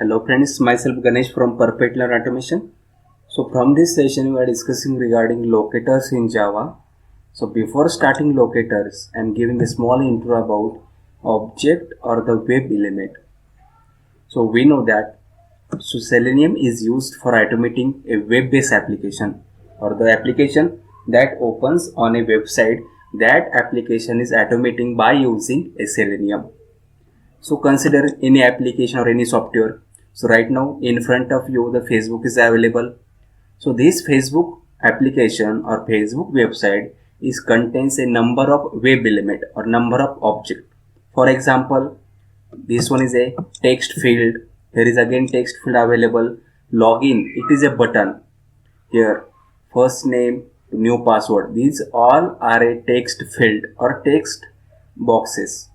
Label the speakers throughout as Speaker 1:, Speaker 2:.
Speaker 1: Hello friends, myself Ganesh from Perfect Learn Automation. So from this session we are discussing regarding locators in Java. So before starting locators, I am giving a small intro about object or the web element. So we know that Selenium is used for automating a web-based application or the application that opens on a website. That application is automating by using a Selenium. So consider any application or any software. So right now in front of you the Facebook is available. So this Facebook application or Facebook website is contains a number of web element or number of object. For example, this one is a text field. Here is again text field available. Login, it is a button. Here first name, new password. These all are a text field or text boxes.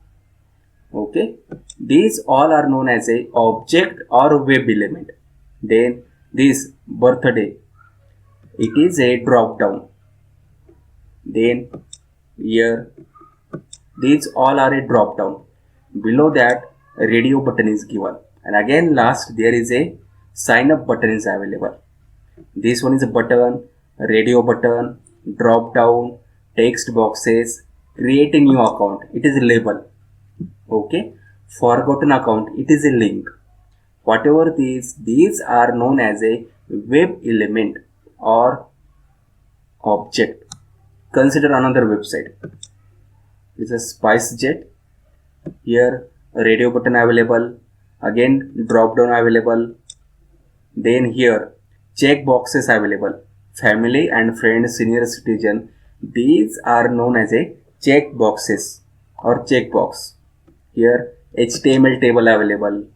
Speaker 1: Okay, these all are known as a object or web element. Then this birthday, it is a drop down. Then year, these all are a drop down. Below that radio button is given, and again last there is a sign up button is available. This one is a button, radio button, drop down, text boxes, create a new account, it is a label. Okay, forgotten account, it is a link. Whatever these are known as a web element or object. Consider another website. It's a SpiceJet. Here a radio button available, again drop down available. Then here check boxes available. Family and friends, senior citizen. These are known as a check boxes or checkbox. Here HTML table available.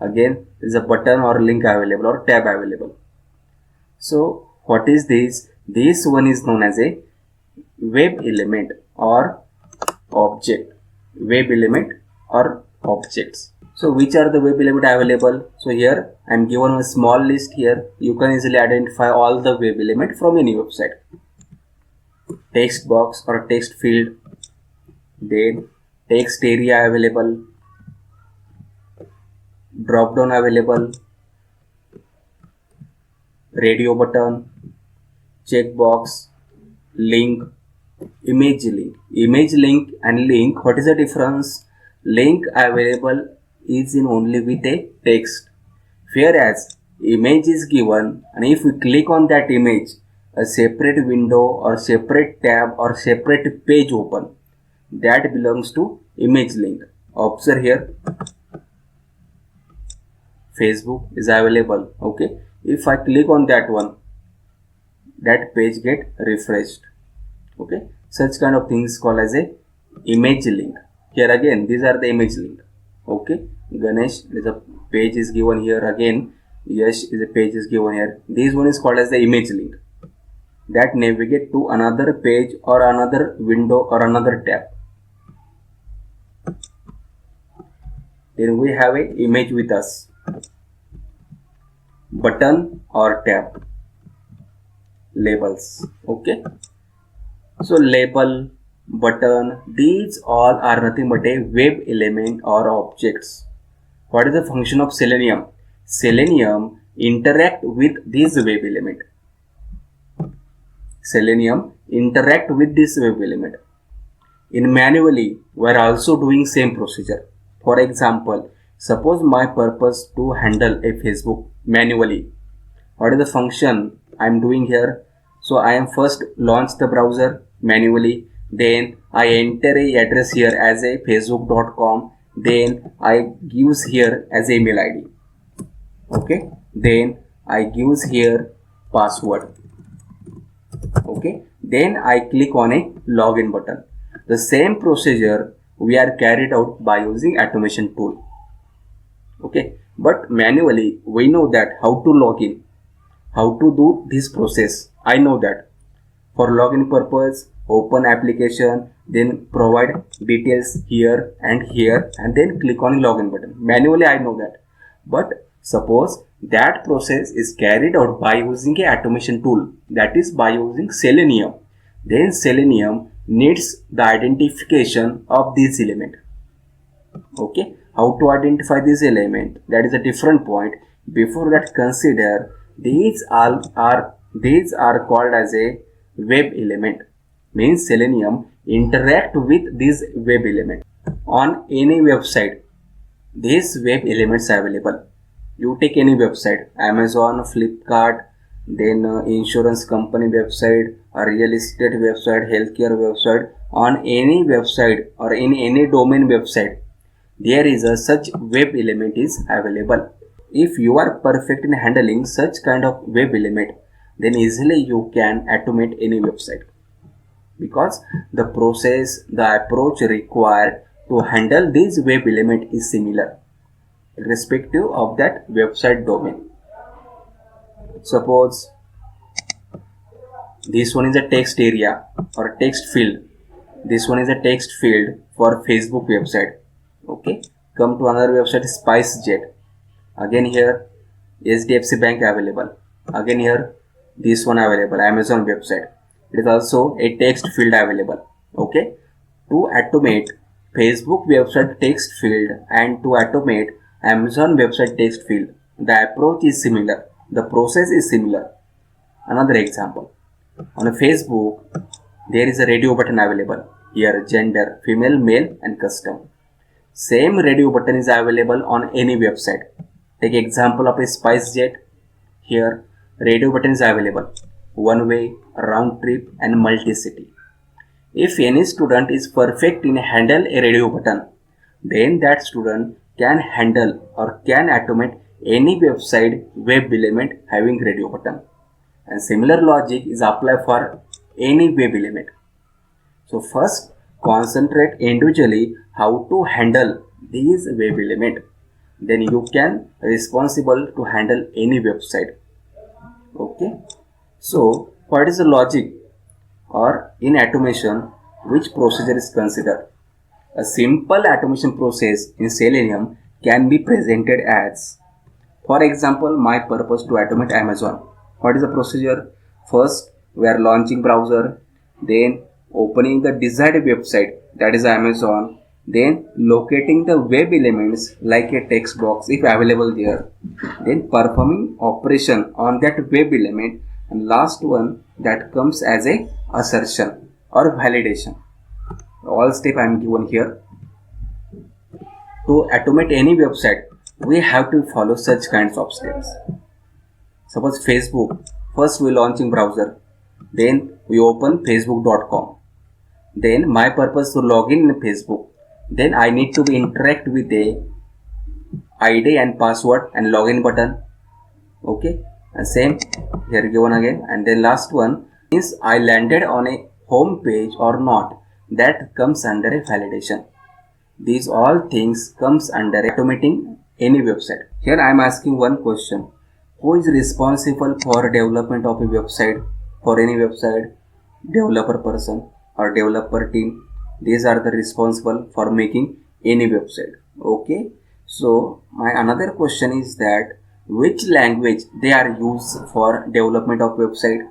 Speaker 1: Again is a button or link available or tab available. So what is this? This one is known as a web element or object. Web element or objects. So which are the web element available? So here I am given a small list here. You can easily identify all the web element from any website. Text box or text field. Then text area available. Drop down available. Radio button. Checkbox. Link. Image link and link, what is the difference? Link available is in only with a text, whereas image is given, and if we click on that image, a separate window or separate tab or separate page open, that belongs to image link. Observe here, Facebook is available. Okay, if I click on that one, that page get refreshed. Okay, such kind of things called as a image link. Here again these are the image link. Okay, Ganesh is a page is given here, again Yash is a page is given here. This one is called as the image link that navigate to another page or another window or another tab. Then we have a image with us, button or tab, labels. Okay, so label, button, these all are nothing but a web element or objects. What is the function of Selenium? Selenium interact with this web element. Selenium interact with this web element. In manually, we are also doing same procedure. For example, suppose my purpose to handle a Facebook manually. What is the function I am doing here? So I am first launch the browser manually, then I enter a address here as a facebook.com, then I gives here as a email ID. Okay, then I gives here password. Okay, then I click on a login button. The same procedure we are carried out by using automation tool. Okay, but manually we know that how to log in, how to do this process. I know that. For login purpose, open application, then provide details here and then click on login button. Manually I know that. But suppose that process is carried out by using a automation tool, that is by using Selenium. Then Selenium needs the identification of this element. Okay, how to identify this element, that is a different point. Before that, consider these are called as a web element. Means Selenium interact with this web element on any website. These web elements are available. You take any website, Amazon, Flipkart, then insurance company website, a real estate website, healthcare website. On any website or in any domain website, there is a such web element is available. If you are perfect in handling such kind of web element, then easily you can automate any website, because the process, the approach required to handle this web element is similar irrespective of that website domain. Suppose this one is a text area or text field. This one is a text field for Facebook website. Okay, come to another website, SpiceJet. Again here HDFC Bank available. Again here this one available, Amazon website. It is also a text field available. Okay, to automate Facebook website text field and to automate Amazon website text field, the approach is similar, the process is similar. Another example, on a Facebook there is a radio button available. Here gender, female, male and custom. Same radio button is available on any website. Take example of a SpiceJet. Here radio button is available, one way, round trip and multi-city. If any student is perfect in handle a radio button, then that student can handle or can automate any website web element having radio button. And similar logic is applied for any web element. So first concentrate individually how to handle these web element. Then you can responsible to handle any website. Okay. So what is the logic, or in automation which procedure is considered? A simple automation process in Selenium can be presented as, for example, my purpose to automate Amazon. What is the procedure? First, we are launching browser, then opening the desired website, that is Amazon, then locating the web elements like a text box if available there, then performing operation on that web element, and last one that comes as a assertion or validation. All step I am given here. To automate any website, we have to follow such kinds of steps. Suppose Facebook, first we launching browser, then we open facebook.com, then my purpose to log in Facebook, then I need to interact with a ID and password and login button. Okay, and same here given again, and then last one is I landed on a home page or not, that comes under a validation. These all things comes under automating any website. Here I am asking one question: who is responsible for development of a website? For any website, developer person or developer team. These are the responsible for making any website. Okay. So my another question is that which language they are used for development of website?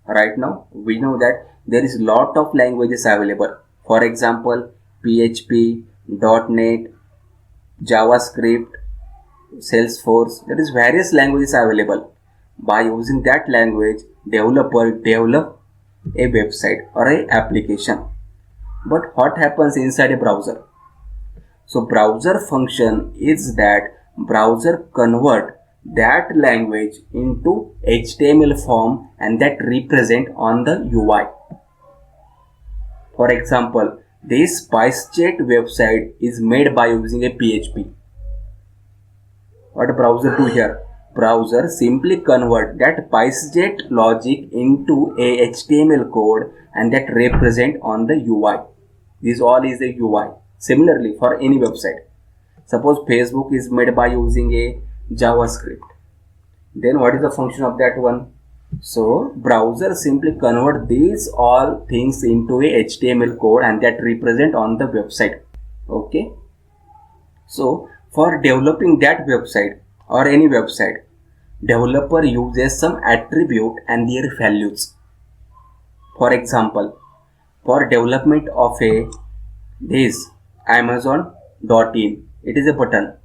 Speaker 1: Right now we know that there is lot of languages available. For example, PHP, .NET, JavaScript, Salesforce. There is various languages available. By using that language, developer develop a website or a application. But what happens inside a browser? So browser function is that browser convert that language into HTML form and that represent on the UI. For example, this SpiceJet website is made by using a PHP. What browser do here? Browser simply convert that SpiceJet logic into a HTML code and that represent on the UI. This all is a UI. Similarly for any website. Suppose Facebook is made by using a JavaScript. Then what is the function of that one? So browser simply convert these all things into a HTML code and that represent on the website. Okay. So for developing that website or any website, developer uses some attribute and their values. For example, for development of this Amazon.in, It is a button.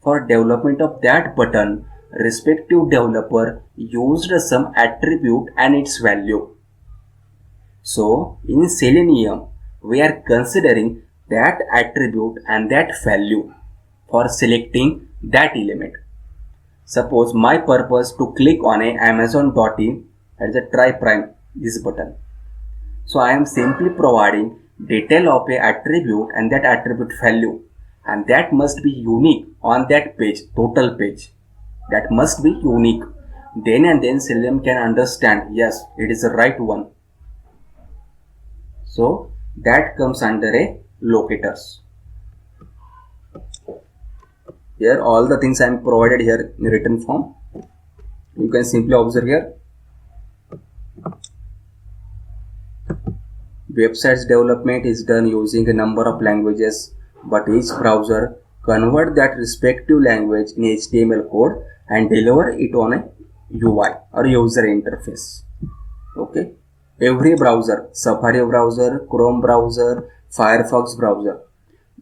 Speaker 1: For development of that button, respective developer used some attribute and its value. So in Selenium, we are considering that attribute and that value for selecting that element. Suppose my purpose to click on a Amazon.in as a try prime this button. So I am simply providing detail of a attribute and that attribute value, and that must be unique on that page, total page. That must be unique. Then and then Selenium can understand, yes, it is the right one. So that comes under a locators. Here all the things I am provided here in written form. You can simply observe here. Websites development is done using a number of languages, but each browser convert that respective language in HTML code and deliver it on a UI or user interface. Okay. Every browser, Safari browser, Chrome browser, Firefox browser,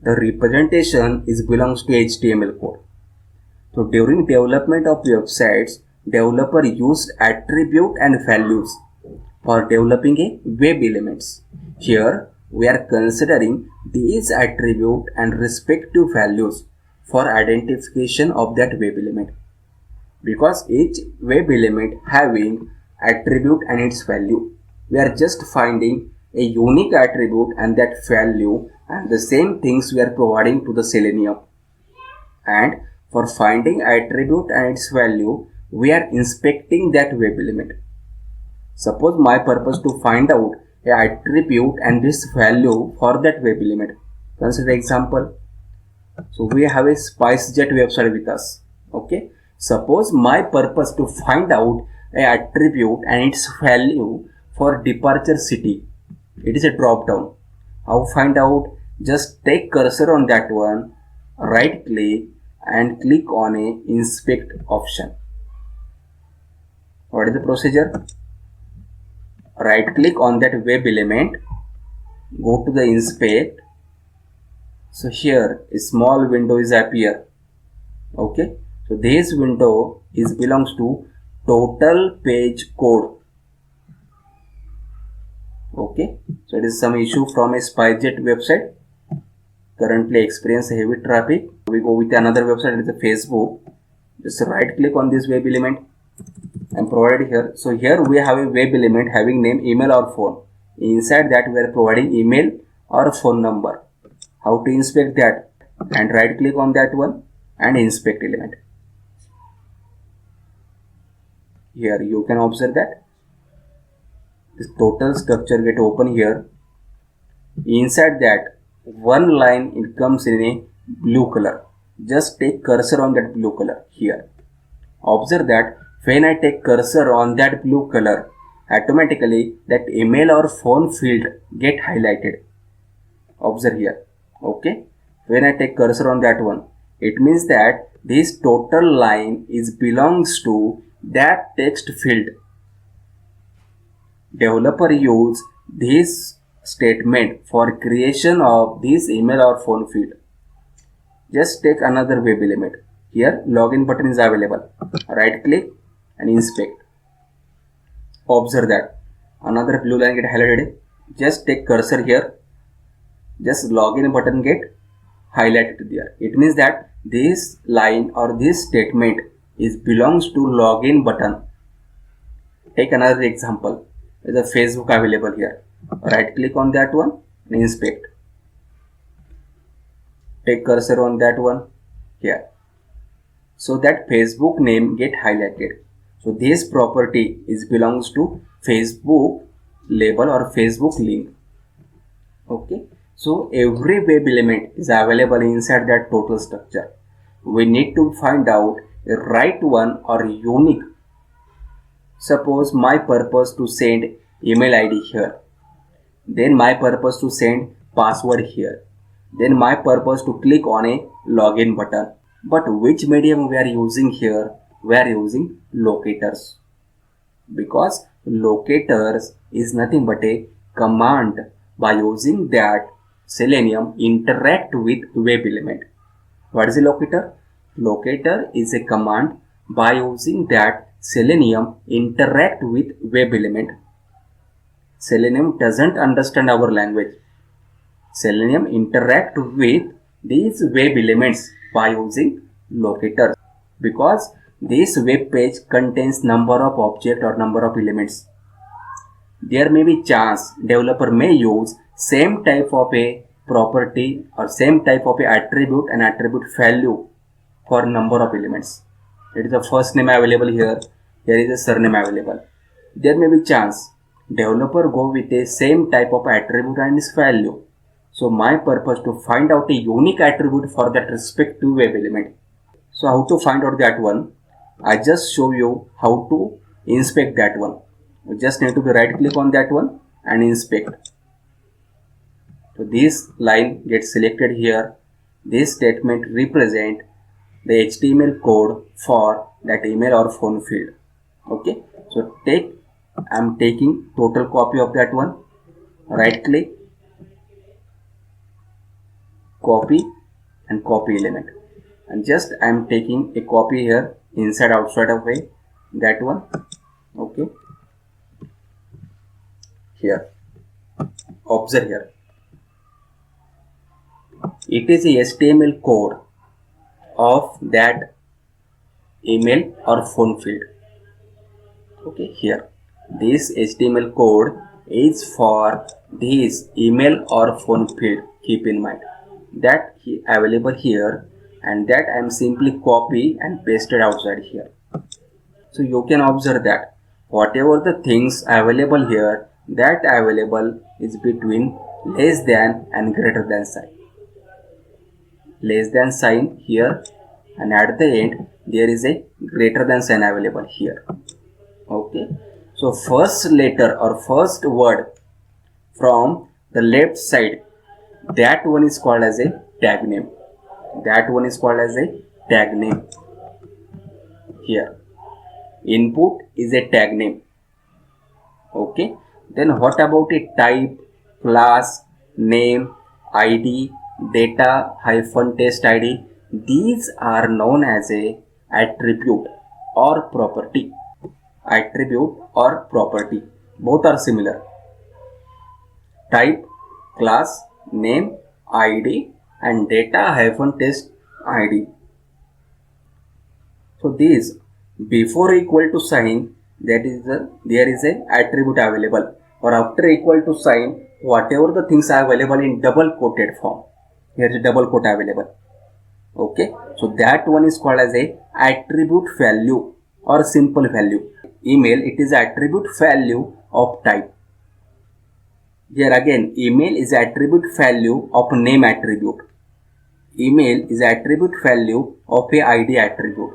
Speaker 1: the representation is belongs to HTML code. So during development of websites, developer used attribute and values for developing a web elements. Here we are considering these attribute and respective values for identification of that web element, because each web element having attribute and its value. We are just finding a unique attribute and that value, and the same things we are providing to the Selenium. And for finding attribute and its value, we are inspecting that web element. Suppose my purpose to find out a attribute and this value for that web element. Consider example. So we have a SpiceJet website with us. Okay. Suppose my purpose to find out a attribute and its value for departure city. It is a drop down. How find out? Just take cursor on that one, right click and click on a inspect option. What is the procedure? Right click on that web element, go to the inspect. So here a small window is appear. Okay. So this window is belongs to total page code. Okay. So it is some issue from a SpiceJet website. Currently experience heavy traffic. We go with another website, it is a Facebook. Just right click on this web element and provided here. So here we have a web element having name, email or phone. Inside that we are providing email or phone number. How to inspect that? And right click on that one and inspect element. Here you can observe that this total structure get open here. Inside that one line it comes in a blue color. Just take cursor on that blue color here. Observe that when I take cursor on that blue color, automatically that email or phone field get highlighted. Observe here. Okay. When I take cursor on that one, it means that this total line is belongs to that text field. Developer use this statement for creation of this email or phone field. Just take another web element. Here login button is available. Right click and inspect. Observe that another blue line get highlighted. Just take cursor here. Just login button get highlighted there. It means that this line or this statement is belongs to login button. Take another example. There is a Facebook available here. Right click on that one and inspect. Take cursor on that one here. So that Facebook name get highlighted. So this property is belongs to Facebook label or Facebook link. Okay. So every web element is available inside that total structure. We need to find out a right one or unique. Suppose my purpose to send email ID here. Then my purpose to send password here. Then my purpose to click on a login button. But which medium we are using here? We are using locators. Because locators is nothing but a command. By using that, Selenium interact with web element. What is a locator? Locator is a command by using that Selenium interact with web element. Selenium doesn't understand our language. Selenium interact with these web elements by using locators, because this web page contains number of object or number of elements. There may be chance developer may use same type of a property or same type of a attribute and attribute value for number of elements. It is a first name available here. Here is a surname available. There may be chance developer go with a same type of attribute and its value. So my purpose to find out a unique attribute for that respective web element. So how to find out that one? I just show you how to inspect that one. You just need to be right click on that one and inspect. So this line gets selected here. This statement represent the HTML code for that email or phone field. Okay. So I am taking total copy of that one. Right click, copy and copy element. And just I am taking a copy here inside outside of that one. Okay. Here. Observe here. It is a HTML code of that email or phone field. Okay, here. This HTML code is for this email or phone field. Keep in mind that available here, and that I am simply copy and pasted outside here. So you can observe that whatever the things available here, that available is between less than and greater than sign. Less than sign here, and at the end there is a greater than sign available here. Okay. So first letter or first word from the left side, that one is called as a tag name. That one is called as a tag name. Here. Input is a tag name. Okay. Then what about a type, class, name, ID, data -test ID? These are known as a attribute or property. Attribute or property. Both are similar. Type, class, name, ID and data -test ID. So these before equal to sign, that is there is a attribute available, or after equal to sign, whatever the things are available in double quoted form. Here is a double quote available. Okay, so that one is called as a attribute value or simple value. Email, it is attribute value of type. Here again, email is attribute value of name attribute. Email is attribute value of a ID attribute.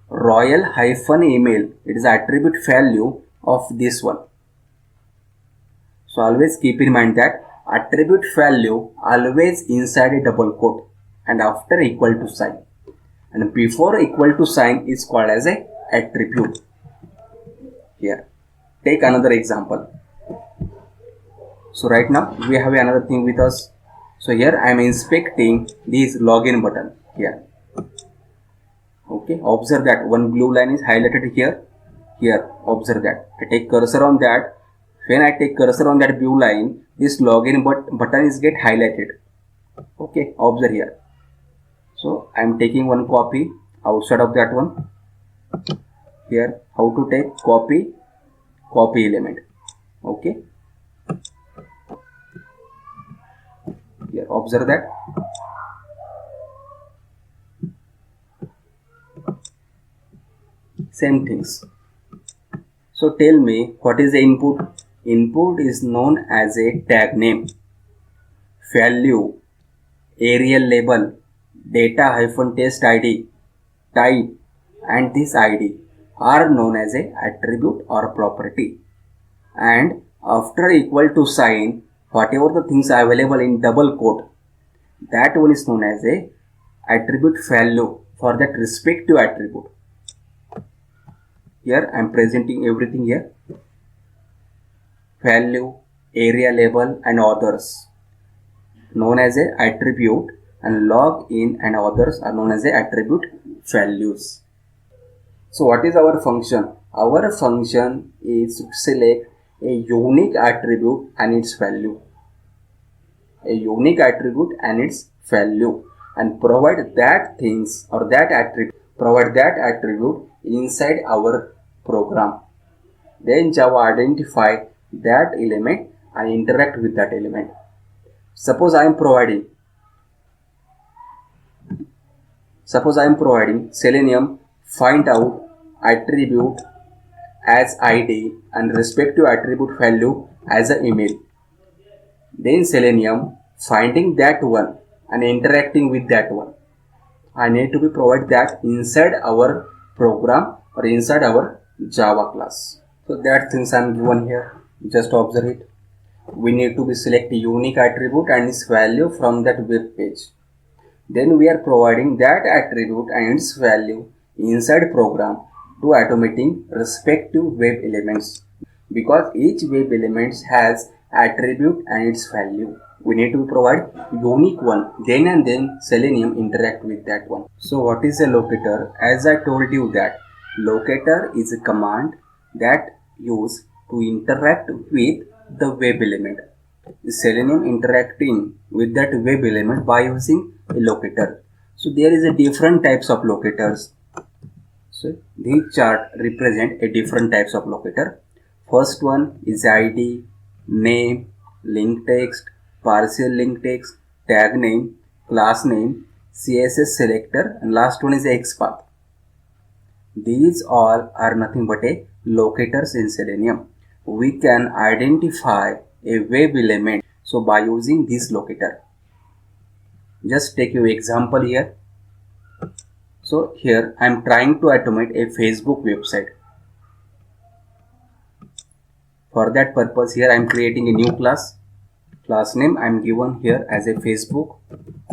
Speaker 1: Royal-email, it is attribute value of this one. So always keep in mind that attribute value always inside a double quote and after equal to sign, and before equal to sign is called as a attribute. Here, take another example. So right now we have another thing with us. So here I am inspecting this login button here. Okay, observe that one blue line is highlighted here. Here, observe that. I take cursor on that. When I take cursor on that blue line, this login button is get highlighted. Okay, observe here. So I am taking one copy outside of that one. Here, how to take copy element. Okay. Here, observe that. Same things. So tell me, what is the input? Input is known as a tag name, value, area label, data -test ID, type, and this ID are known as a attribute or property. And after equal to sign, whatever the things are available in double quote, that one is known as a attribute value for that respective attribute. Here I am presenting everything here. Value, area label and others known as a attribute and log in and others are known as the attribute values. So what is our function? Our function is to select a unique attribute and its value. A unique attribute and its value, and provide that things or that attribute inside our program. Then Java identify that element and interact with that element. Suppose I am providing Selenium find out attribute as ID and respective attribute value as an email. Then Selenium finding that one and interacting with that one. I need to be provide that inside our program or inside our Java class. So that things I am given here. Just observe it. We need to be select a unique attribute and its value from that web page. Then we are providing that attribute and its value inside program to automating respective web elements, because each web element has attribute and its value. We need to provide unique one, then Selenium interact with that one. So what is a locator? As I told you that locator is a command that used to interact with the web element. Selenium interacting with that web element by using a locator. So there is a different types of locators. So this chart represent a different types of locator. First one is ID, name, link text, partial link text, tag name, class name, CSS selector, and last one is XPath. These all are nothing but a locators in Selenium. We can identify a web element so by using this locator. Just take your example here. So here I am trying to automate a Facebook website. For that purpose, here I am creating a new class. Class name I am given here as a Facebook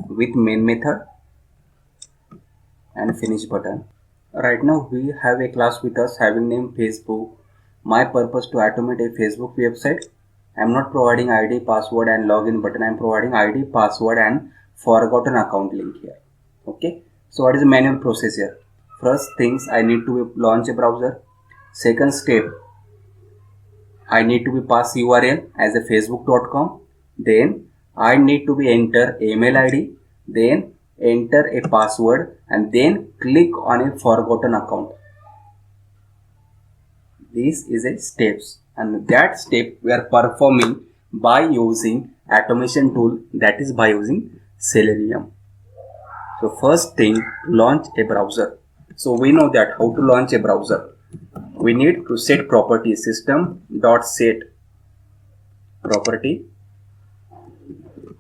Speaker 1: with main method and finish button. Right now we have a class with us having name Facebook. My purpose to automate a Facebook website. I am not providing ID, password and login button. I am providing ID, password and forgotten account link here. Okay. So what is the manual process here? First things, I need to launch a browser. Second step, I need to be pass URL as a facebook.com. Then I need to be enter email ID. Then enter a password and then click on a forgotten account. This is a steps, and that step we are performing by using automation tool, that is by using Selenium. So first thing, launch a browser. So we know that how to launch a browser. We need to set property system.set property.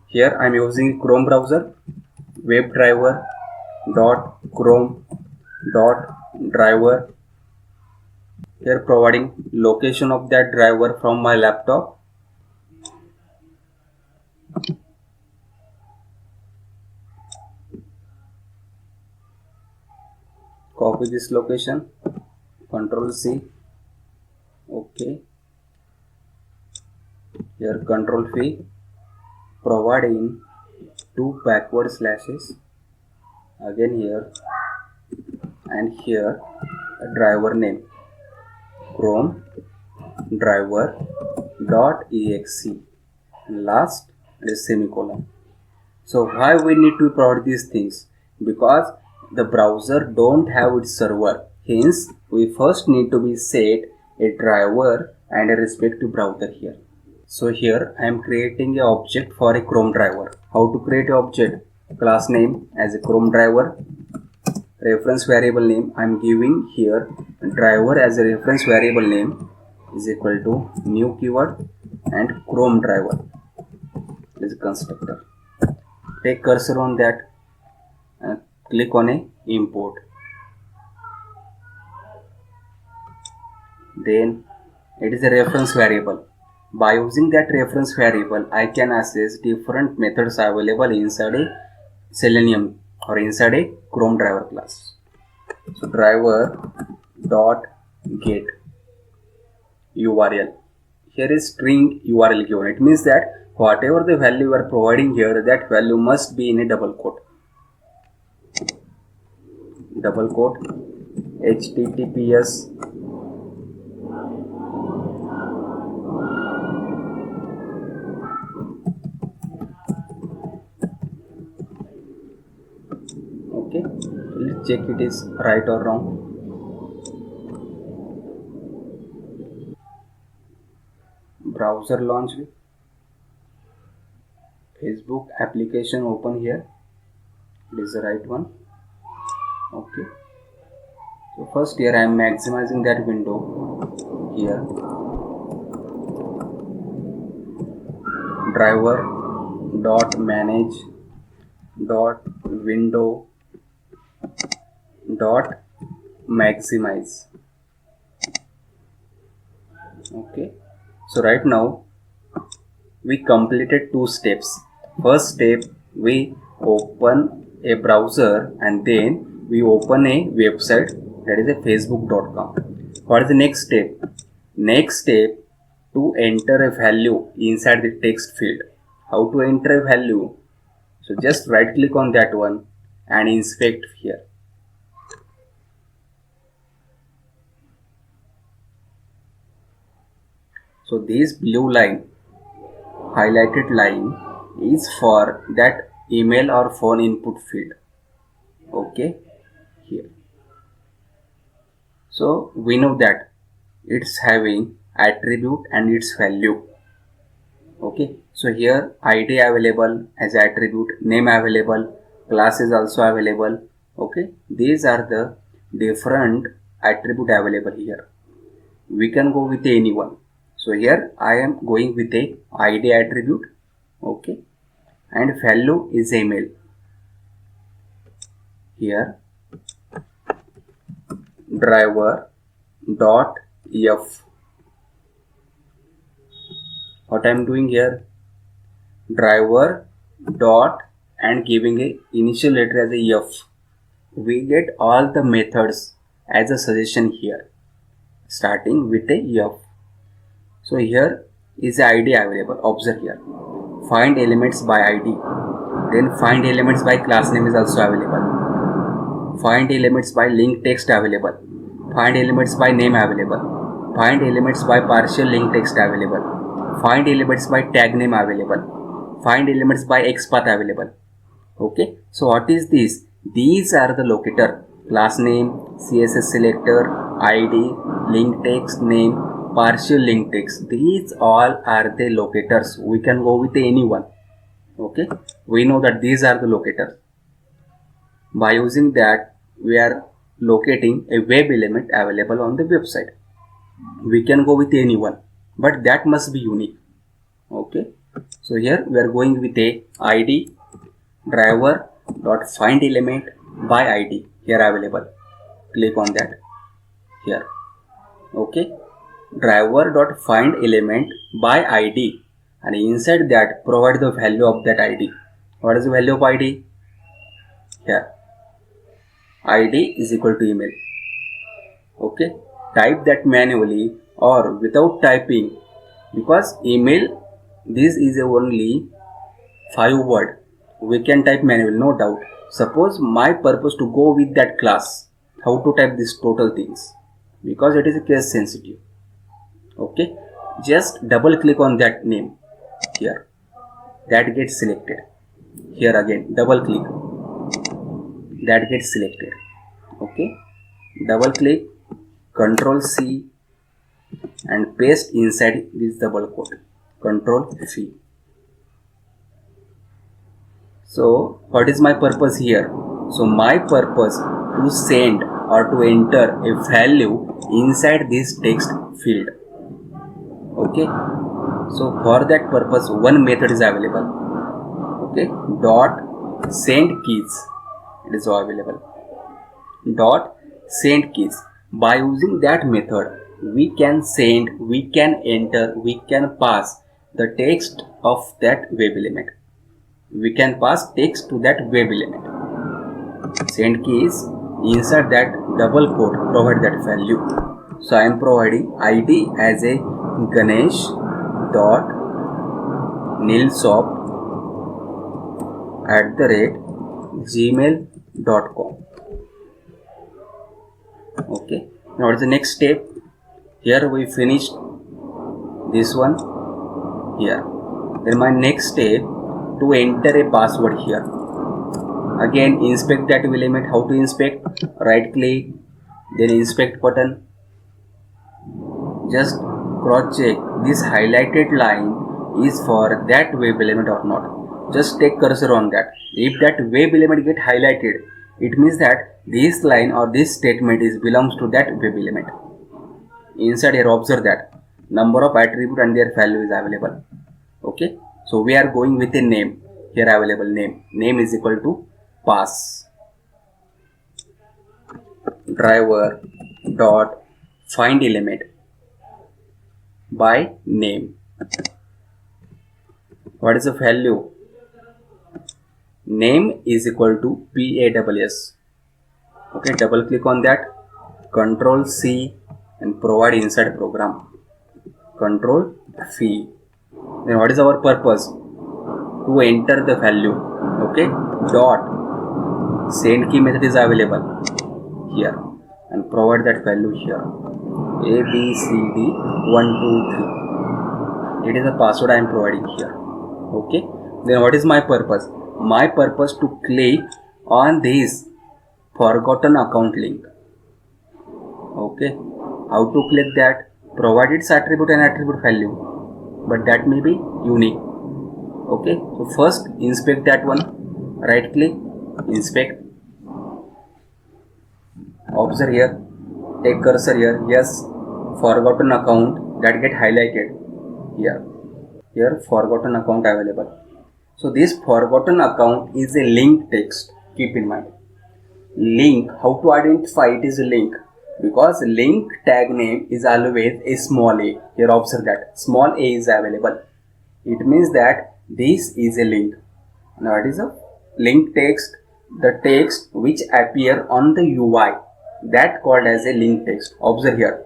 Speaker 1: Here I am using Chrome browser, webdriver.chrome.driver. Here providing location of that driver from my laptop. Copy this location, Control C, okay. Here Control V, providing two backward slashes, again here and here a driver name, Chrome driver.exe, and last is semicolon. So why we need to provide these things? Because the browser don't have its server. Hence, we first need to be set a driver and a respective browser here. So here I am creating an object for a Chrome driver. How to create an object? Class name as a Chrome driver. Reference variable name I am giving here. Driver as a reference variable name is equal to new keyword and Chrome driver is a constructor. Take cursor on that and click on a import. Then it is a reference variable. By using that reference variable, I can access different methods available inside a Selenium or inside a Chrome driver class. So driver dot get URL. Here is string URL given. It means that whatever the value you are providing here, that value must be in a double quote. Double quote HTTPS okay, let's check it is right or wrong. Browser launched, Facebook application open here, it is the right one. Okay, so first here I am maximizing that window here, driver dot manage dot window dot maximize. Okay, so right now we completed two steps. First step, we open a browser and then we open a website, that is a facebook.com. What is the next step? Next step, to enter a value inside the text field. How to enter a value? So just right click on that one and inspect here. So this blue line, highlighted line, is for that email or phone input field. Okay, here. So we know that it's having attribute and its value. Okay, so here ID available as attribute, name available, class is also available. Okay, these are the different attribute available here. We can go with any one. So here I am going with a ID attribute. Okay, and value is email. Here driver dot f. What I am doing here, driver dot and giving a initial letter as a f. We get all the methods as a suggestion here, starting with a f. So here is the ID available. Observe here, find elements by ID, then find elements by class name is also available, find elements by link text available, find elements by name available, find elements by partial link text available, find elements by tag name available, find elements by XPath available. Okay, so what is this? These are the locator: class name, CSS selector, ID, link text, name, partial link text. These all are the locators. We can go with any one. Okay, we know that these are the locators. By using that, we are locating a web element available on the website. We can go with any one, but that must be unique. Okay, so here we are going with a ID driver dot find element by ID here available. Click on that here. Okay, driver dot find element by ID, and inside that provide the value of that ID. What is the value of ID? Here, ID is equal to email. Okay, type that manually or without typing, because email, this is only 5 word. We can type manually, no doubt. Suppose my purpose to go with that class, how to type these total things, because it is a case sensitive. Okay, just double click on that name here, that gets selected. Here again double click, that gets selected. Okay, double click, Control C and paste inside this double quote, Control V. So what is my purpose here? So my purpose to send or to enter a value inside this text field. Okay, so for that purpose one method is available. Okay, dot send keys, it is available. Dot send keys. By using that method, we can send, we can enter, we can pass the text of that web element. We can pass text to that web element. Send keys, insert that double quote, provide that value. So I am providing ID as a Ganesh dot nilsoft@gmail.com. Okay, now what is the next step? Here we finished this one here. Then my next step to enter a password here. Again, inspect that element. How to inspect? Right click, then inspect button. Just cross check this highlighted line is for that web element or not. Just take cursor on that. If that web element get highlighted, it means that this line or this statement is belongs to that web element. Inside here, observe that number of attribute and their value is available. Okay, so we are going with a name here, available name is equal to pass driver dot find element by name. What is the value? Name is equal to PASS. Okay, double click on that, Control C and provide inside program, Control V. Then what is our purpose? To enter the value. Okay, dot send key method is available here and provide that value here, ABCD 1 2 3. It is the password I am providing here. Okay, then what is my purpose? My purpose to click on this forgotten account link. Okay, how to click that? Provide its attribute and attribute value, but that may be unique. Okay, so first inspect that one. Right click, inspect. Observe here, take cursor here. Yes, forgotten account that get highlighted here. Here forgotten account available. So this forgotten account is a link text. Keep in mind, link, how to identify it is a link? Because link tag name is always a small a. Here observe that small a is available. It means that this is a link. Now it is a link text, the text which appear on the UI, that called as a link text. Observe here,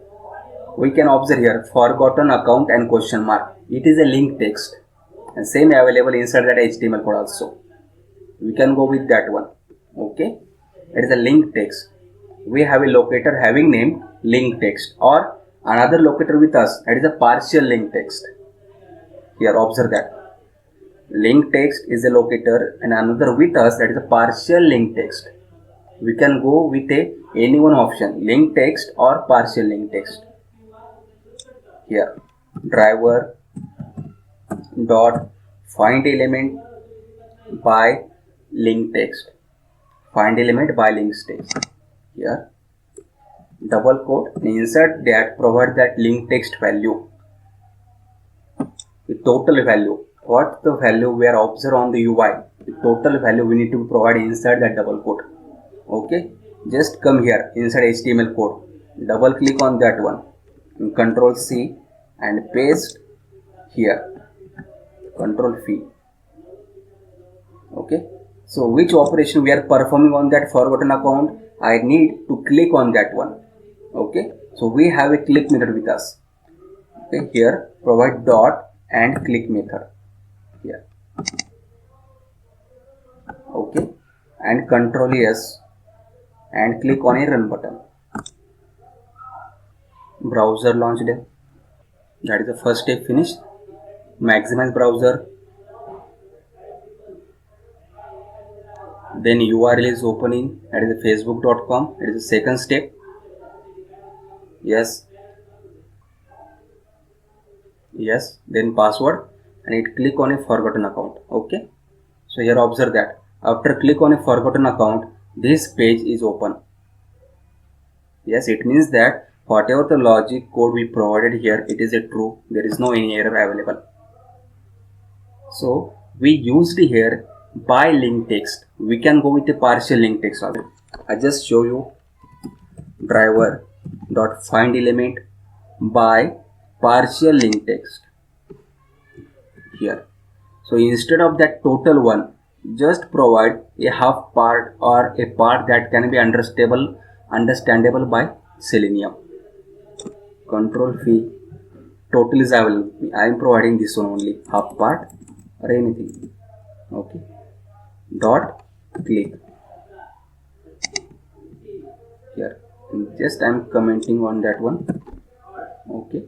Speaker 1: we can observe here forgotten account and question mark. It is a link text and same available inside that HTML code also. We can go with that one. Okay, it is a link text. We have a locator having name link text, or another locator with us, that is a partial link text. Here observe that link text is a locator and another with us, that is a partial link text. We can go with any one option, link text or partial link text. Here driver dot find element by link text, find element by link text. Here double quote, insert that, provide that link text value, the total value. What the value we are observe on the UI, the total value we need to provide inside that double quote. Okay, just come here inside HTML code, double click on that one and Control C and paste here, Control V. Okay, so which operation we are performing on that forgotten account? I need to click on that one. Okay, so we have a click method with us. Okay, here provide dot and click method here. Okay, and Control S and click on a run button. Browser launched. That is the first step finished. Maximize browser. Then URL is opening, that is facebook.com. It is the second step. Yes, then password and it click on a forgotten account. Okay, so here observe that after click on a forgotten account, this page is open. Yes, it means that whatever the logic code we provided here, it is a true. There is no any error available. So we used here by link text. We can go with a partial link text also. I just show you driver dot find element by partial link text here. So instead of that total one, just provide a half part or a part that can be understandable by Selenium. Control V, total is available. I am providing this one only, half part. or anything. Okay, dot click here. Just I'm commenting on that one. Okay,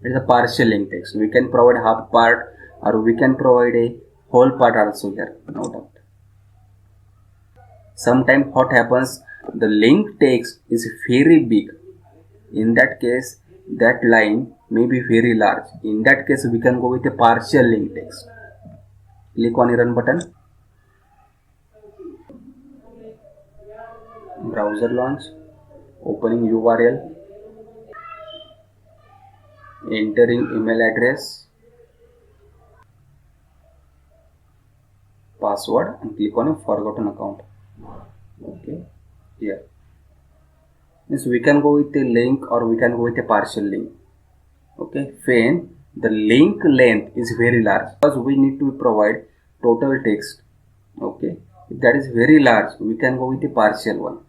Speaker 1: it is a partial link text. We can provide half part or we can provide a whole part also here, no doubt. Sometimes what happens, the link text is very big. In that case, that line may be very large. In that case, we can go with a partial link text. Click on the run button. Browser launch. Opening URL. Entering email address. Password and click on a forgotten account. Okay. Here. Means we can go with a link or we can go with a partial link. Okay. When the link length is very large because we need to provide total text. Okay. If that is very large, we can go with a partial one.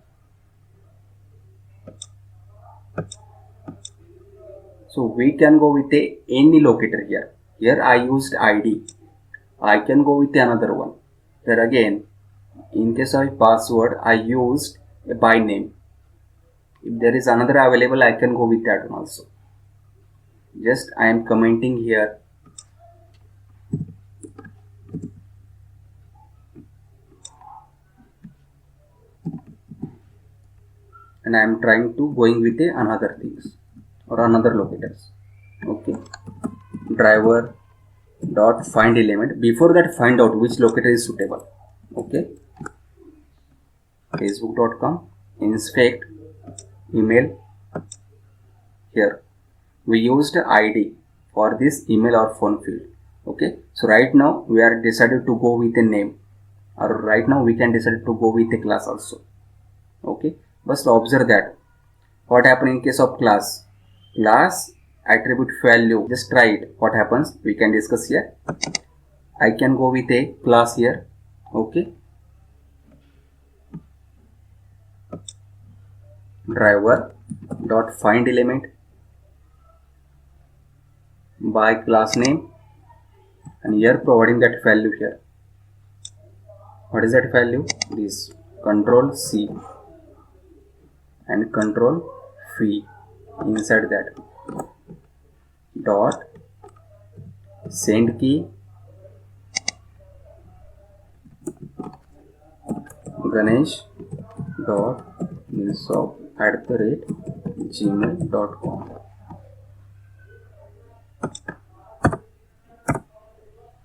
Speaker 1: So we can go with any locator here. Here I used ID. I can go with another one. Here again, in case of password, I used a by name. If there is another available, I can go with that one also. Just I am commenting here. And I am trying to going with another things or another locators. Okay. Driver dot find element. Before that, find out which locator is suitable. Okay. Facebook.com. Inspect email. Here we used ID for this email or phone field. Okay. So right now we are decided to go with a name, or right now we can decide to go with a class also. Okay. Just observe that what happen in case of class attribute value. Just try it. What happens we can discuss here. I can go with a class here. Okay, driver dot find element by class name, and here providing that value here. What is that value? This control C and control V. Inside that dot send key Ganesh dot milsop@gmail.com.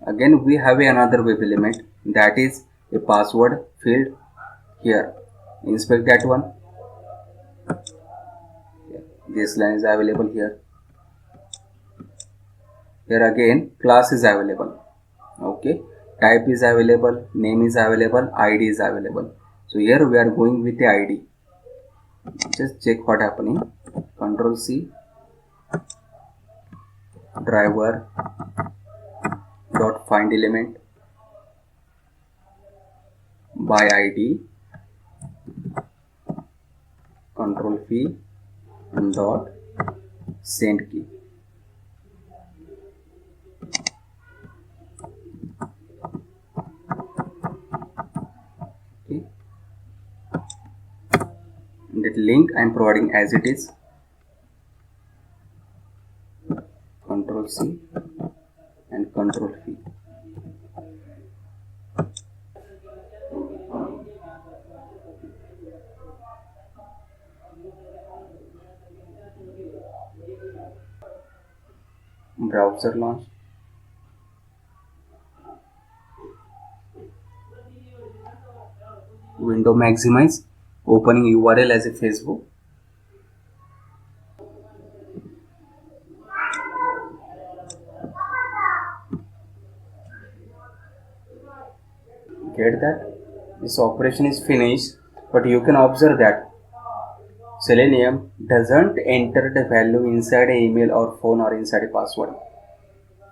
Speaker 1: Again we have another web element, that is a password field here. Inspect that one. This line is available here. Here again class is available. Okay, type is available, name is available, ID is available. So here we are going with the ID. Just check what happening. Control C, driver dot find element by ID, control V and dot send key. Okay, that link I am providing as it is. Control C and control V. Browser launch. Window maximize. Opening URL as a Facebook. Get that? This operation is finished, but you can observe that Selenium doesn't enter the value inside an email or phone or inside a password.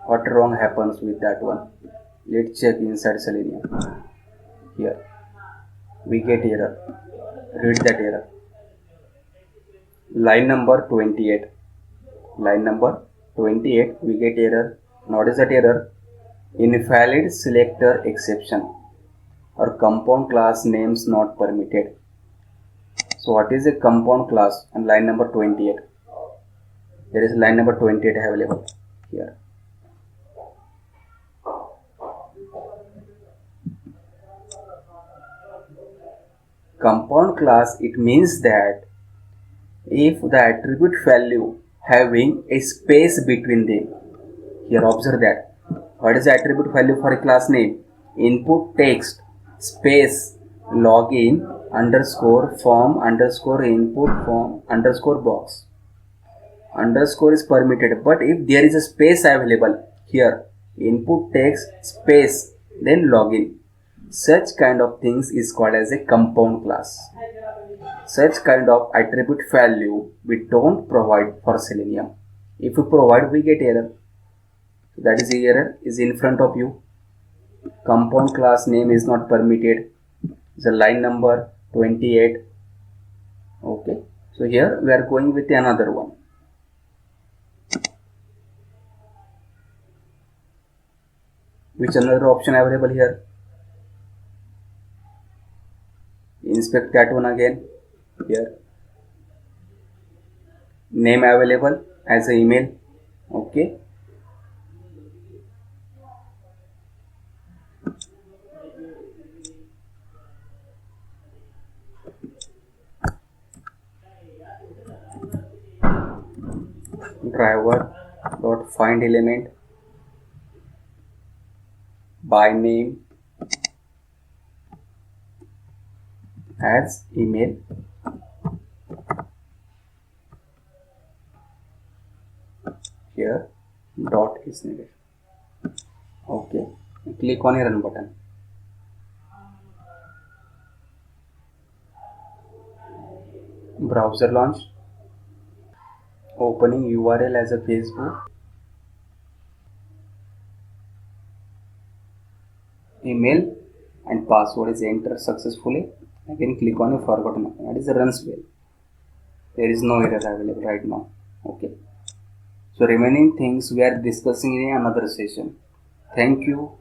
Speaker 1: What wrong happens with that one? Let's check inside Selenium. Here we get error. Read that error. Line number 28. Line number 28 we get error. Notice that error. invalid selector exception or compound class names not permitted. So what is a compound class? On line number 28. There is line number 28 available here. Compound class, it means that if the attribute value having a space between them. Here observe that. What is the attribute value for a class name? Input text space login underscore form underscore input form underscore box. Underscore is permitted, but if there is a space available here, input text space then login, such kind of things is called as a compound class. Such kind of attribute value we don't provide for Selenium. If we provide, we get error. That is, error is in front of you. Compound class name is not permitted. The line number 28. Okay. So here we are going with another one. Which another option available here? Inspect that one again. Here. Name available as an email. Okay. Driver dot find element by name as email. Here dot is needed. Okay, click on a run button. Browser launch. Opening URL as a Facebook. Email and password is entered successfully. Again click on a forgotten. That is a runs well. There is no error available right now. Okay. So remaining things we are discussing in another session. Thank you.